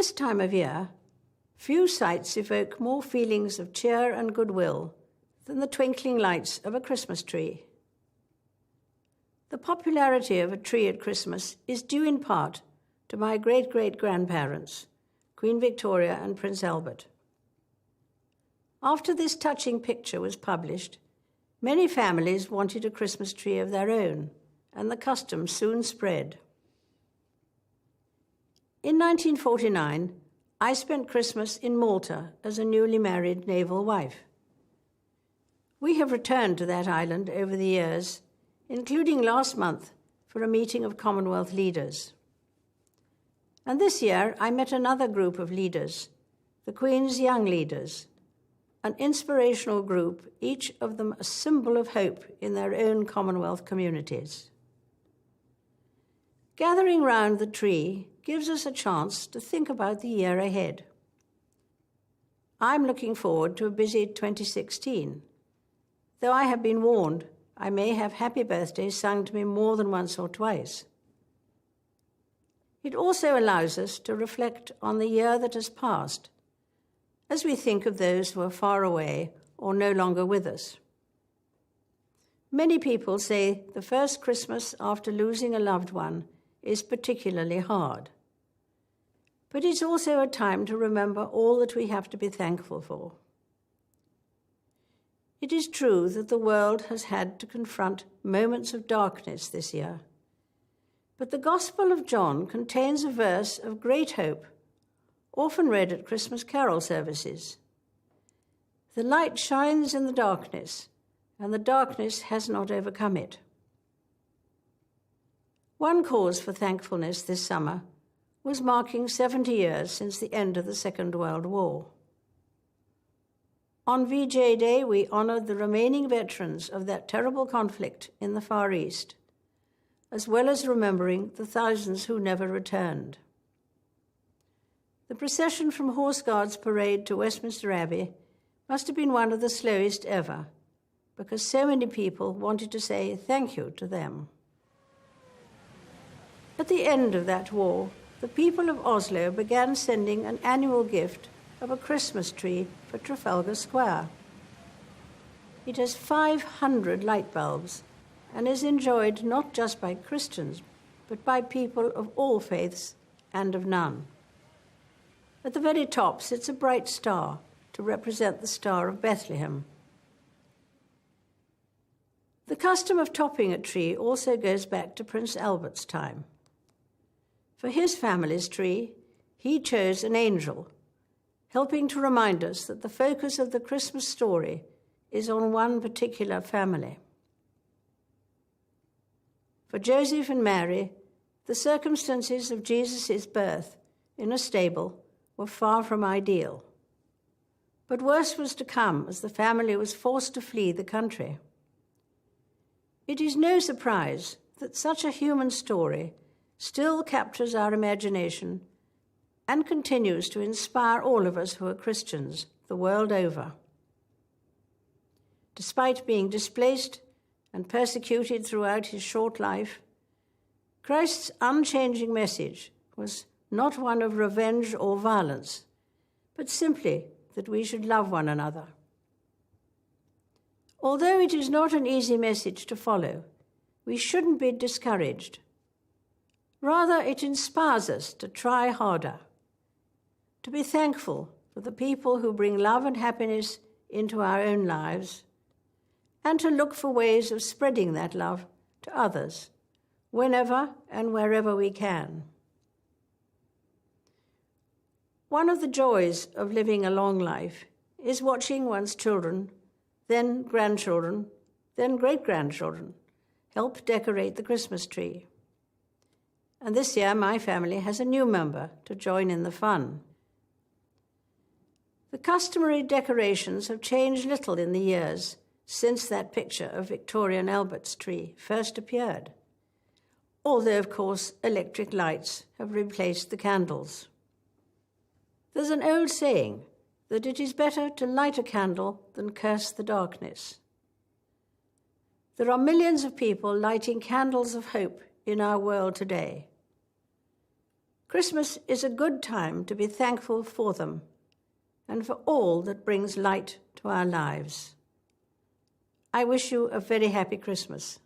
this time of year, few sights evoke more feelings of cheer and goodwill than the twinkling lights of a Christmas tree. The popularity of a tree at Christmas is due in part to my great-great-grandparents, Queen Victoria and Prince Albert. After this touching picture was published, many families wanted a Christmas tree of their own, and the custom soon spread. In 1949, I spent Christmas in Malta as a newly married naval wife. We have returned to that island over the years, including last month for a meeting of Commonwealth leaders. And this year I met another group of leaders, the Queen's Young Leaders, an inspirational group, each of them a symbol of hope in their own Commonwealth communities. Gathering round the tree gives us a chance to think about the year ahead. I'm looking forward to a busy 2016, though I have been warned I may have happy birthdays sung to me more than once or twice. It also allows us to reflect on the year that has passed, as we think of those who are far away or no longer with us. Many people say the first Christmas after losing a loved one is particularly hard. But it's also a time to remember all that we have to be thankful for. It is true that the world has had to confront moments of darkness this year, but the Gospel of John contains a verse of great hope, often read at Christmas carol services. The light shines in the darkness, and the darkness has not overcome it. One cause for thankfulness this summer was marking 70 years since the end of the Second World War. On VJ Day, we honoured the remaining veterans of that terrible conflict in the Far East, as well as remembering the thousands who never returned. The procession from Horse Guards Parade to Westminster Abbey must have been one of the slowest ever, because so many people wanted to say thank you to them. At the end of that war, the people of Oslo began sending an annual gift of a Christmas tree for Trafalgar Square. It has 500 light bulbs and is enjoyed not just by Christians, but by people of all faiths and of none. At the very top sits a bright star to represent the Star of Bethlehem. The custom of topping a tree also goes back to Prince Albert's time. For his family's tree, he chose an angel, helping to remind us that the focus of the Christmas story is on one particular family. For Joseph and Mary, the circumstances of Jesus' birth in a stable were far from ideal. But worse was to come as the family was forced to flee the country. It is no surprise that such a human story still captures our imagination and continues to inspire all of us who are Christians the world over. Despite being displaced and persecuted throughout his short life, Christ's unchanging message was not one of revenge or violence, but simply that we should love one another. Although it is not an easy message to follow, we shouldn't be discouraged. Rather, it inspires us to try harder, to be thankful for the people who bring love and happiness into our own lives, and to look for ways of spreading that love to others, whenever and wherever we can. One of the joys of living a long life is watching one's children, then grandchildren, then great-grandchildren help decorate the Christmas tree. And this year, my family has a new member to join in the fun. The customary decorations have changed little in the years since that picture of Victoria and Albert's tree first appeared, although, of course, electric lights have replaced the candles. There's an old saying that it is better to light a candle than curse the darkness. There are millions of people lighting candles of hope in our world today. Christmas is a good time to be thankful for them and for all that brings light to our lives. I wish you a very happy Christmas.